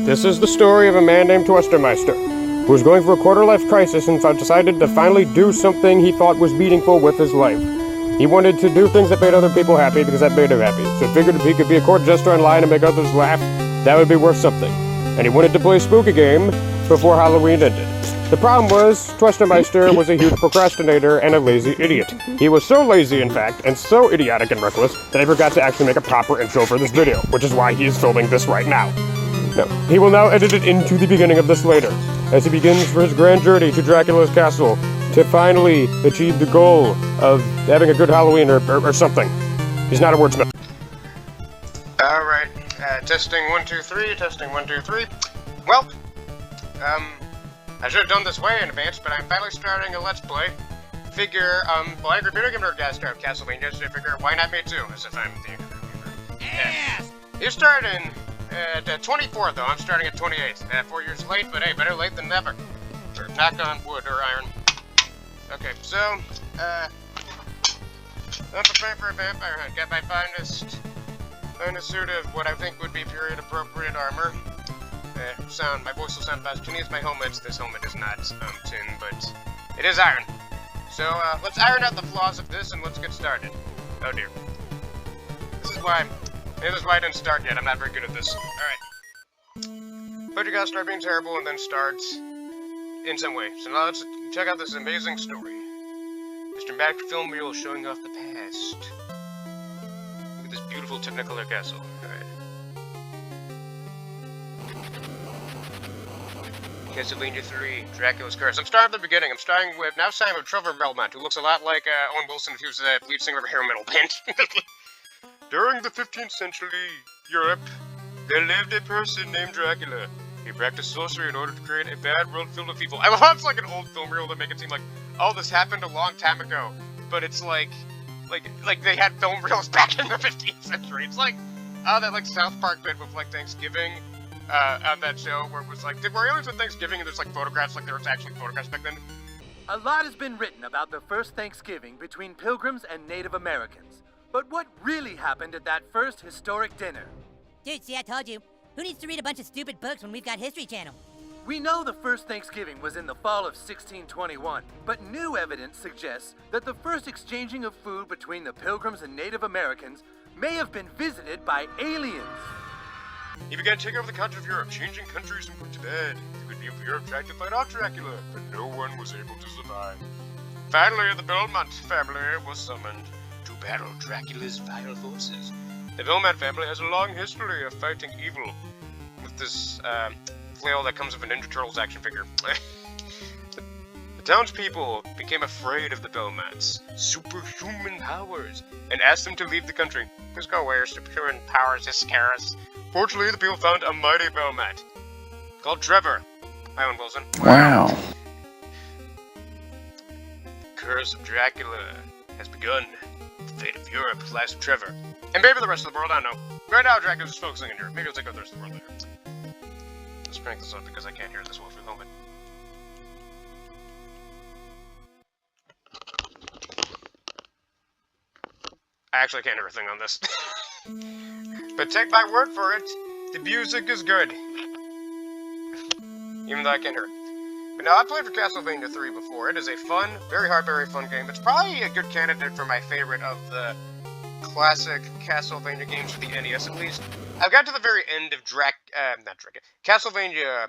This is the story of a man named Twestermeister, who was going through a quarter-life crisis and decided to finally do something he thought was meaningful with his life. He wanted to do things that made other people happy because that made him happy. So he figured if he could be a court jester online and make others laugh, that would be worth something. And he wanted to play a spooky game before Halloween ended. The problem was, Twestermeister was a huge procrastinator and a lazy idiot. He was so lazy, in fact, and so idiotic and reckless, that he forgot to actually make a proper intro for this video, which is why he is filming this right now. He will now edit it into the beginning of this later, as he begins for his grand journey to Dracula's castle to finally achieve the goal of having a good Halloween or something. He's not a wordsmith. Alright, testing 1, 2, 3, testing 1, 2, 3. Well, I should have done this way in advance, but I'm finally starting a Let's Play. Figure, well, Angry Video Game Nerd guy started Castlevania, so I figure, why not me too, as if I'm the Angry Video Game Nerd. Yes! You're starting at 24, though. I'm starting at 28. 4 years late, but hey, better late than never. Or knock on wood or iron. Okay, so, I'm preparing for a vampire hunt. Got my finest suit of what I think would be period-appropriate armor. My voice will sound fast. Tin is my helmet. This helmet is not tin, but it is iron. So, let's iron out the flaws of this and let's get started. Oh dear. This is why I didn't start yet. I'm not very good at this. Alright. But you gotta start being terrible and then start in some way. So now let's check out this amazing story. This dramatic film reel showing off the past. Look at this beautiful Technicolor castle. Alright. Castlevania 3, Dracula's Curse. I'm starting at the beginning. I'm starting with now Simon Trevor Belmont, who looks a lot like Owen Wilson if he was the lead singer of a hair metal band. During the 15th century Europe, there lived a person named Dracula. He practiced sorcery in order to create a bad world filled with evil. I love it's like an old film reel that make it seem like, oh, this happened a long time ago. But it's like they had film reels back in the 15th century. It's like, oh, that like South Park bit with like Thanksgiving. On that show where it was like, were aliens with Thanksgiving and there's like photographs, like there was actually photographs back then? A lot has been written about the first Thanksgiving between Pilgrims and Native Americans. But what really happened at that first historic dinner? Dude, see, I told you. Who needs to read a bunch of stupid books when we've got History Channel? We know the first Thanksgiving was in the fall of 1621, but new evidence suggests that the first exchanging of food between the Pilgrims and Native Americans may have been visited by aliens. He began taking over the continent of Europe, changing countries and put to bed. The good people of Europe tried to fight off Dracula, but no one was able to survive. Finally, the Belmont family was summoned to battle Dracula's vile forces. The Belmont family has a long history of fighting evil with this flail that comes with a Ninja Turtles action figure. The townspeople became afraid of the Belmonts' superhuman powers and asked them to leave the country. Just go away, your superhuman powers just scare us. Fortunately, the people found a mighty Belmont called Trevor. Hi, Owen Wilson. Wow. The curse of Dracula has begun. The fate of Europe lies with Trevor. And maybe the rest of the world, I don't know. Right now, Dracula's just focusing on Europe. Maybe I'll take out the rest of the world later. Let's crank this up because I can't hear this well for the moment. I actually can't hear a thing on this. But take my word for it, the music is good. Even though I can't hear it. But now, I played for Castlevania 3 before. It is a fun, very hard, very fun game. It's probably a good candidate for my favorite of the classic Castlevania games for the NES, at least. I've got to the very end of Castlevania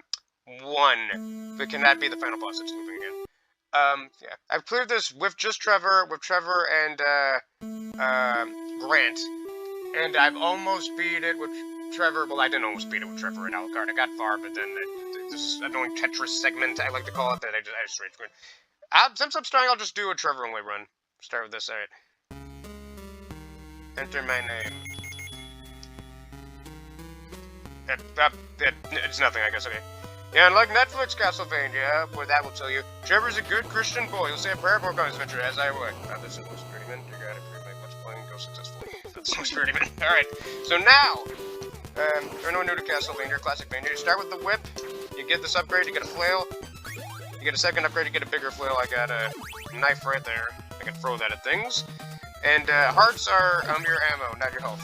1, but cannot be the final boss. It's moving again. Yeah. I've cleared this with just Trevor, and, Grant. And I've almost beat it with Trevor. Well, I didn't almost beat it with Trevor and Alucard. I got far, but then this annoying Tetris segment, I like to call it, that I just rage quit. Since I'm starting, I'll just do a Trevor only run. Start with this, alright. Enter my name. It's nothing, I guess, okay. Yeah, and like Netflix Castlevania, where that will tell you, Trevor's a good Christian boy. He'll say a prayer for his adventure as I would. This is most pretty you gotta prove my much playing go successfully. That's most pretty Alright, so now, for anyone new to Castlevania, Classic Mania, you start with the whip, you get this upgrade, you get a flail, you get a second upgrade, you get a bigger flail. I got a knife right there, I can throw that at things, and hearts are your ammo, not your health.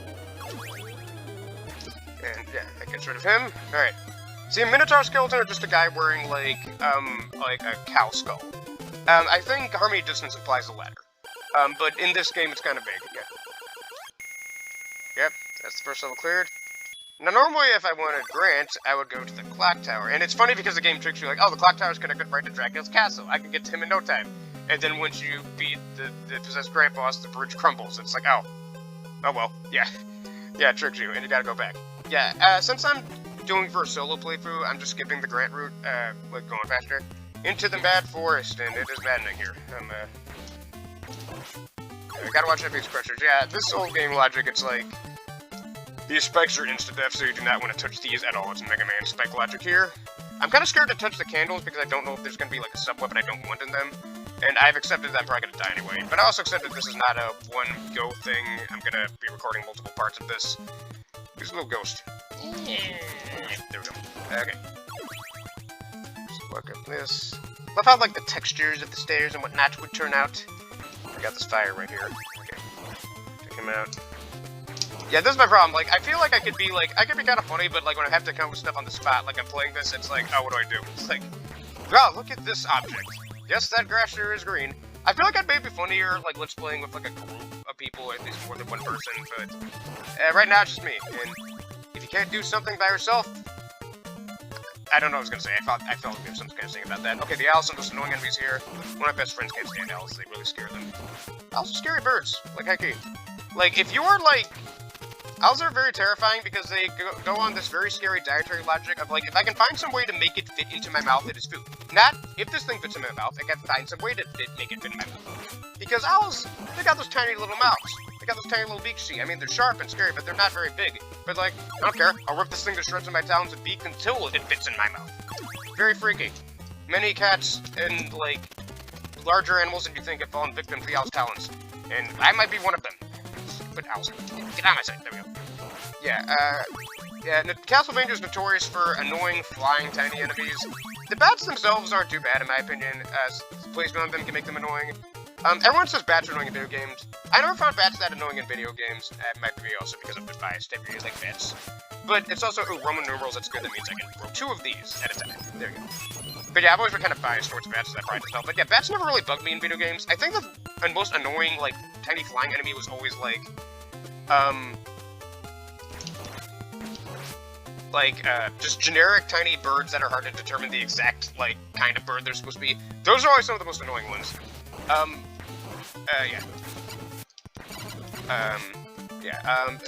And yeah, that gets rid of him. Alright. See, a Minotaur skeleton are just a guy wearing, like a cow skull. I think Harmony Distance implies a ladder. But in this game, it's kind of big. Yeah. Yep, that's the first level cleared. Now, normally, if I wanted Grant, I would go to the clock tower. And it's funny because the game tricks you like, oh, the clock tower's connected right to Dracula's castle. I can get to him in no time. And then once you beat the possessed Grant boss, the bridge crumbles. It's like, oh well, yeah. Yeah, it tricks you, and you gotta go back. Yeah, since I'm doing for a solo playthrough, I'm just skipping the Grant route, like going faster. Into the Mad Forest, and it is maddening here. I gotta watch out for these pressures. Yeah, this old game logic, it's like, these spikes are insta-death, so you do not want to touch these at all. It's Mega Man spike logic here. I'm kind of scared to touch the candles because I don't know if there's gonna be like a sub-weapon I don't want in them. And I've accepted that I'm probably gonna die anyway. But I also accepted this is not a one-go thing. I'm gonna be recording multiple parts of this. There's a little ghost. There we go. Okay. Just look at this. Love how, like, the textures of the stairs and whatnot would turn out. I got this fire right here. Okay. Take him out. Yeah, this is my problem. Like, I feel like I could be kind of funny, but, like, when I have to come up with stuff on the spot, like I'm playing this, it's like, oh, what do I do? It's like, wow, look at this object. Yes, that grass sure is green. I feel like I'd maybe be funnier, like, let's playing with, like, a group of people, at least more than one person, but right now it's just me, and if you can't do something by yourself, I don't know what I was gonna say. I felt like there was something kind of saying about that. Okay, the owls are just annoying enemies here. One of my best friends can't stand owls, they really scare them. Owls are scary birds, like hecky. Like, if you're, like, owls are very terrifying because they go on this very scary dietary logic of, like, if I can find some way to make it fit into my mouth, it is food. Not, if this thing fits in my mouth, I can find some way to make it fit in my mouth. Because owls, they got those tiny little mouths. They got those tiny little beaks, see? I mean, they're sharp and scary, but they're not very big. But, like, I don't care. I'll rip this thing to shreds with my talons and beak until it fits in my mouth. Very freaky. Many cats and, like, larger animals than you think have fallen victim to the owl's talons. And I might be one of them. But owls, get out of my sight. There we go. Yeah, Castlevania is notorious for annoying, flying, tiny enemies. The bats themselves aren't too bad, in my opinion, as placement on them can make them annoying. Everyone says bats are annoying in video games. I never found bats that annoying in video games. That might be also because I'm biased. I really like bats. But it's also, Roman numerals, that's good. That means I can throw 2 of these at a time. There you go. But yeah, I've always been kind of biased towards bats, that pride myself. But yeah, bats never really bugged me in video games. I think the most annoying, like, tiny flying enemy was always, like, just generic tiny birds that are hard to determine the exact, like, kind of bird they're supposed to be. Those are always some of the most annoying ones.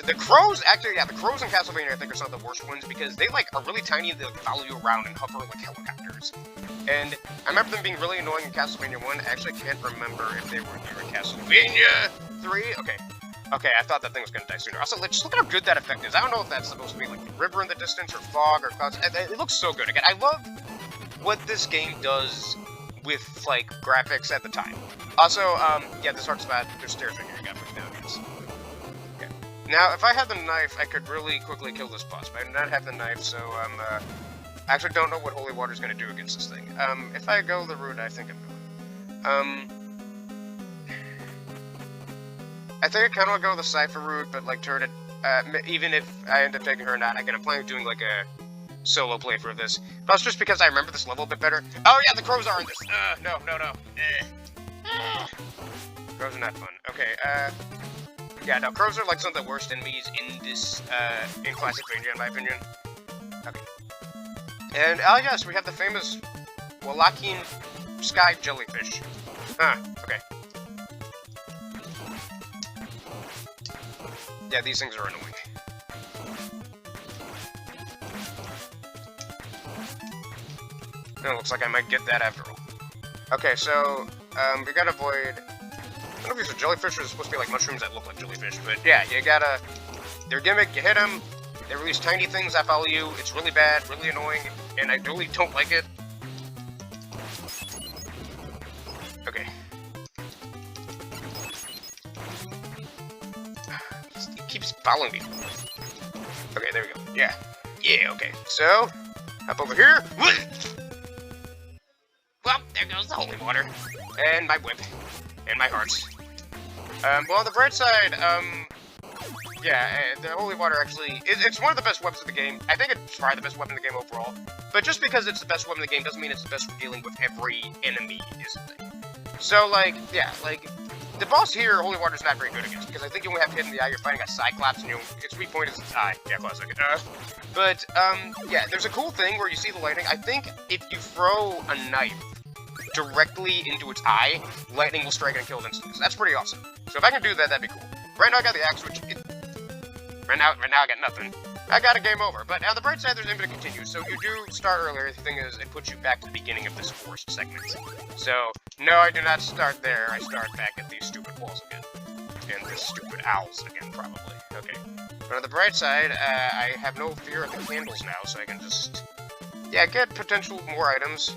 The crows, actually, yeah, the crows in Castlevania, I think, are some of the worst ones, because they, like, are really tiny, and they, like, follow you around and hover like helicopters. And I remember them being really annoying in Castlevania 1. I actually can't remember if they were here in Castlevania 3. Okay, I thought that thing was gonna die sooner. Also, like, just look at how good that effect is. I don't know if that's supposed to be, like, a river in the distance, or fog, or clouds. It looks so good. Again, I love what this game does with, like, graphics at the time. Also, yeah, this hard spot, there's stairs right here. You gotta put it down, yes. Okay. Now, if I had the knife, I could really quickly kill this boss, but I do not have the knife, so, I actually don't know what holy water is gonna do against this thing. If I go the route I think I'm going. I think I kind of want to go the Cypher route, but, like, turn it, even if I end up taking her or not, I'm planning on doing, like, a solo playthrough of this. But it's just because I remember this level a bit better. Oh, yeah, the crows are in this. No. Crows are not fun. Okay, yeah, no, crows are, like, some of the worst enemies in this, in Castlevania, in my opinion. Okay. And, oh, yes, we have the famous Wallachian sky jellyfish. Okay. Yeah, these things are annoying. It looks like I might get that after all. Okay, so, we gotta avoid... I don't know if these are jellyfish or they're supposed to be like mushrooms that look like jellyfish, but yeah, you gotta... Their gimmick, you hit them, they release tiny things that follow you, it's really bad, really annoying, and I really don't like it. Okay. It keeps following me. Okay, there we go. Yeah. Yeah, okay. So, hop over here. Well, there goes the holy water. And my whip. And my hearts. Well, on the bright side, yeah, the holy water actually, it's one of the best weapons in the game. I think it's probably the best weapon in the game overall. But just because it's the best weapon in the game doesn't mean it's the best for dealing with every enemy, is the thing. So, like, yeah, like, the boss here, holy water's not very good against, because I think you only have to hit in the eye, you're fighting a Cyclops, and its weak point is its eye. Yeah, classic. But, yeah, there's a cool thing where you see the lightning. I think if you throw a knife directly into its eye, lightning will strike and kill it instantly. So that's pretty awesome. So if I can do that, that'd be cool. Right now I got the axe, which right now I got nothing. I got a game over. But on the bright side, there's infinite continues. So you do start earlier. The thing is, it puts you back to the beginning of this forest segment. So no, I do not start there. I start back at these stupid walls again, and the stupid owls again, probably. Okay. But on the bright side, I have no fear of the candles now, so I can just, yeah, get potential more items.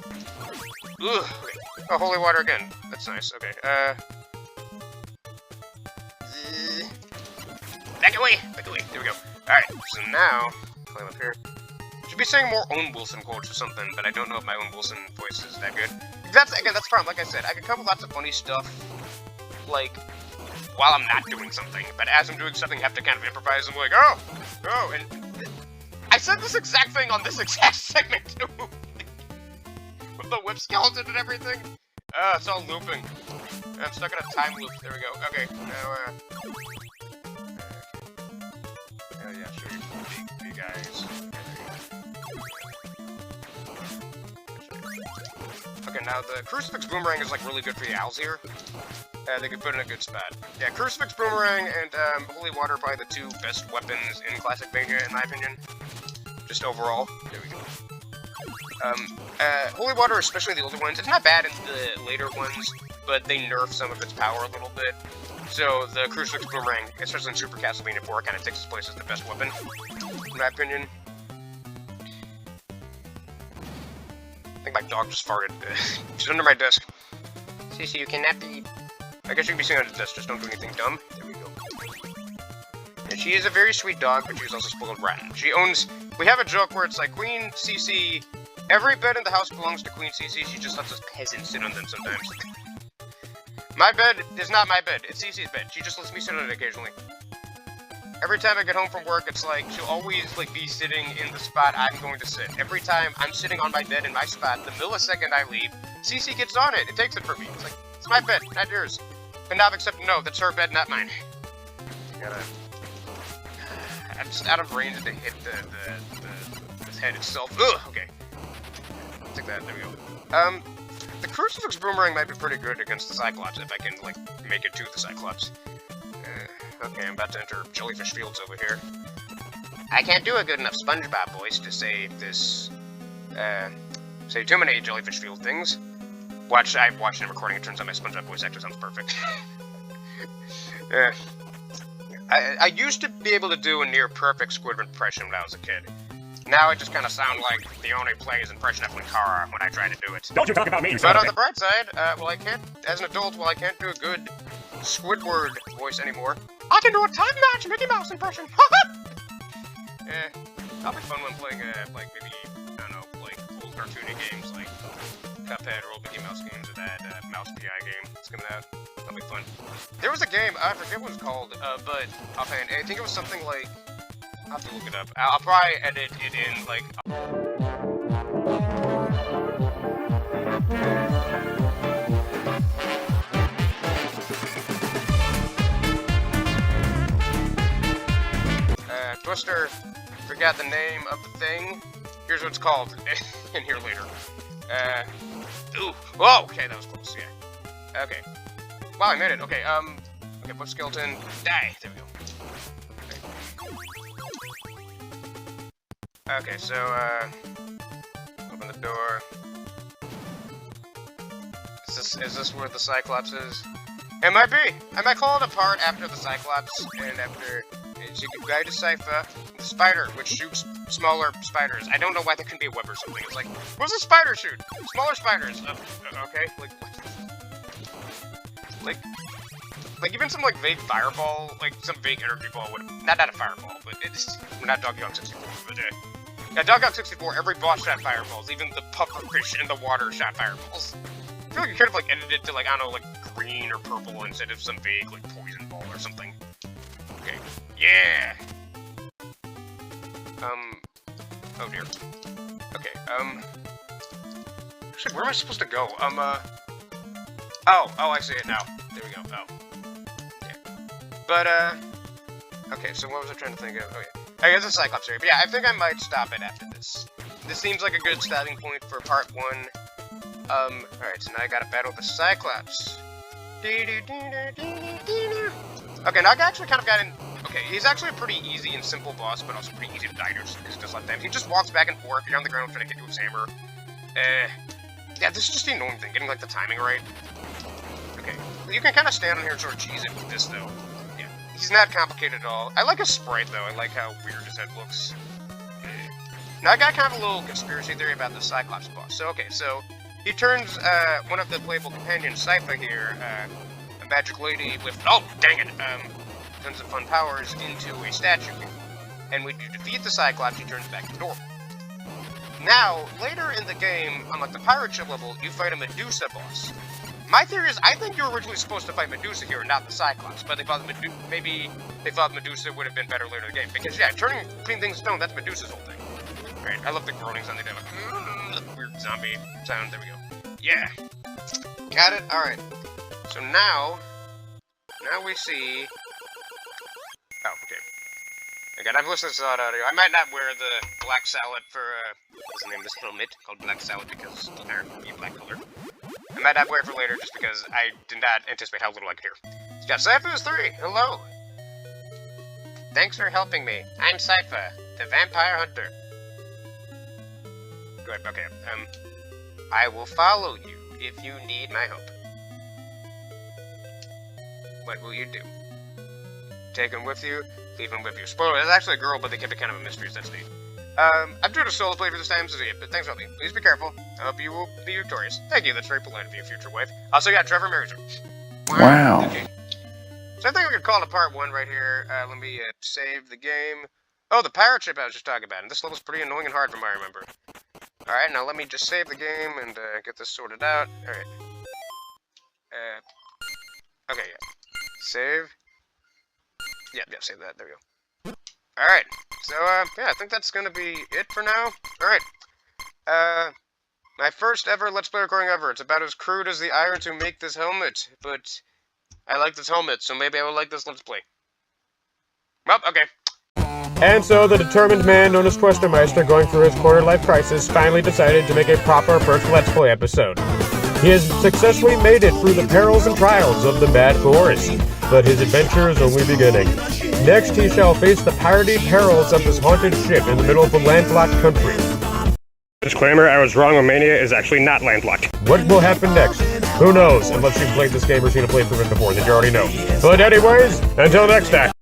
Ugh. Okay. Oh, holy water again. That's nice. Okay. Back away! Back away! There we go. Alright, so now, climb up here. Should be saying more Owen Wilson quotes or something, but I don't know if my Owen Wilson voice is that good. That's the problem. Like I said, I can come up with lots of funny stuff, like, while I'm not doing something. But as I'm doing something, I have to kind of improvise. I'm like, oh! And I said this exact thing on this exact segment, too! With the whip skeleton and everything. It's all looping. I'm stuck in a time loop. There we go. Okay, now, yeah, show you big guys. Okay, now the Crucifix Boomerang is, like, really good for the owls here. They could put in a good spot. Yeah, Crucifix Boomerang and, Holy Water are probably the two best weapons in Classicvania, in my opinion. Just overall. There we go. Holy Water, especially the older ones, it's not bad in the later ones, but they nerf some of its power a little bit. So the Crucifix Boomerang, especially in Super Castlevania 4, kind of takes its place as the best weapon, in my opinion. I think my dog just farted. She's under my desk. Cece, you cannot be... I guess you can be sitting on the desk, just don't do anything dumb. There we go. And she is a very sweet dog, but she's also spoiled rotten. She owns... We have a joke where it's like, Queen Cece... Every bed in the house belongs to Queen Cece, she just lets us peasants sit on them sometimes. My bed is not my bed, it's Cece's bed. She just lets me sit on it occasionally. Every time I get home from work, it's like, she'll always, like, be sitting in the spot I'm going to sit. Every time I'm sitting on my bed in my spot, the millisecond I leave, Cece gets on it. It takes it from me. It's like, it's my bed, not yours. And now, except, no, that's her bed, not mine. I'm just out of range to hit the head itself. Ugh, okay. Take that, there we go. The Crucifix Boomerang might be pretty good against the Cyclops if I can, like, make it to the Cyclops. Okay, I'm about to enter Jellyfish Fields over here. I can't do a good enough SpongeBob voice to say this, say too many Jellyfish Field things. I've watched a recording, it turns out my SpongeBob voice actually sounds perfect. I used to be able to do a near-perfect Squidward impression when I was a kid. Now I just kind of sound like the only player's impression of Linkara when I try to do it. Don't you talk about me, you But on the bright side, well, I can't, as an adult, well, I can't do a good Squidward voice anymore. I can do a top-notch Mickey Mouse impression! That'll be fun when playing, like, maybe, I don't know, like, old cartoony games, like Cuphead or old Mickey Mouse games, or that, Mouse PI game that's coming out. That'll be fun. There was a game, I forget what it was called, but offhand, I think it was something like... I'll have to look it up. I'll probably edit it in, like... Twister, forgot the name of the thing. Here's what it's called. In here later. Ooh. Whoa, okay, that was close, yeah. Okay. Wow, I made it. Okay, okay, put skeleton. Die. There we go. Okay, so, open the door. Is this where the Cyclops is? It might be! I might call it apart after the Cyclops, and after... So you can guide a Cypher, the spider, which shoots smaller spiders. I don't know why there couldn't be a web or something. It's like, what's a spider shoot? Smaller spiders. Okay, like even some, like, vague fireball, like, some vague energy ball would... Not a fireball, but it's... Not Donkey Kong 64, but, yeah, Donkey Kong 64, every boss shot fireballs, even the pufferfish in the water shot fireballs. I feel like you could have, like, edited it to, like, I don't know, like, green or purple instead of some vague, like, poison ball or something. Okay. Yeah! Oh dear. Okay, actually, where am I supposed to go? Oh, I see it now. There we go, oh. Yeah. But, okay, so what was I trying to think of? Oh, yeah. I guess it's Cyclops area, but yeah, I think I might stop it after this. This seems like a good starting point for part 1. Alright, so now I gotta battle the Cyclops. Okay, now I actually kind of got in... Okay, he's actually a pretty easy and simple boss, but also pretty easy to die to, because just like that. He just walks back and forth, you're on the ground trying to hit you with his hammer. Yeah, this is just the annoying thing, getting, like, the timing right. Okay, you can kind of stand on here and sort of cheese it with this, though. Yeah, he's not complicated at all. I like his sprite, though. I like how weird his head looks. Now, I got kind of a little conspiracy theory about the Cyclops boss. So, okay, so he turns, one of the playable companions, Cypher here, a magic lady with, oh, dang it, tons of fun powers, into a statue. And when you defeat the Cyclops, he turns back to normal. Now, later in the game, on like the pirate ship level, you fight a Medusa boss. My theory is, I think you were originally supposed to fight Medusa here, and not the Cyclops, but they thought maybe they thought Medusa would have been better later in the game. Because, yeah, cleaning things to stone, that's Medusa's whole thing. Right, I love the groaning sound they do, like, weird zombie sound, there we go. Yeah! Got it? Alright. So now we see... Oh, okay. Again, I've listened to that audio. I might not wear the black salad for, what's the name of this helmet? Called black salad because it's apparently a black color. I might not wear it for later just because I did not anticipate how little I could hear. Yeah, Cypher 3, hello! Thanks for helping me. I'm Cypher, the vampire hunter. Good, okay, I will follow you if you need my help. What will you do? Take him with you, leave him with you. Spoiler, it's actually a girl, but they kept it kind of a mystery, so that's neat. I'm doing a solo playthrough this time, so yeah, but thanks for helping. Please be careful. I hope you will be victorious. Thank you, that's very polite of you, future wife. Also, yeah, Trevor marries her. Wow. Okay. So I think we could call it part 1 right here. Let me save the game. Oh, the pirate ship I was just talking about, and this level's pretty annoying and hard from what I remember. Alright, now let me just save the game and get this sorted out. Alright. Okay, yeah. Save. Yeah, save that. There we go. Alright. So, yeah, I think that's gonna be it for now. Alright. My first ever Let's Play recording ever. It's about as crude as the irons who make this helmet, but I like this helmet, so maybe I will like this Let's Play. Well, okay. And so the determined man known as Twestermeister, going through his quarter-life crisis, finally decided to make a proper first Let's Play episode. He has successfully made it through the perils and trials of the Bad Forest, but his adventure is only beginning. Next, he shall face the piratey perils of this haunted ship in the middle of a landlocked country. Disclaimer, I was wrong, Romania is actually not landlocked. What will happen next? Who knows, unless you've played this game or seen a playthrough of it before, then you already know. But anyways, until next time.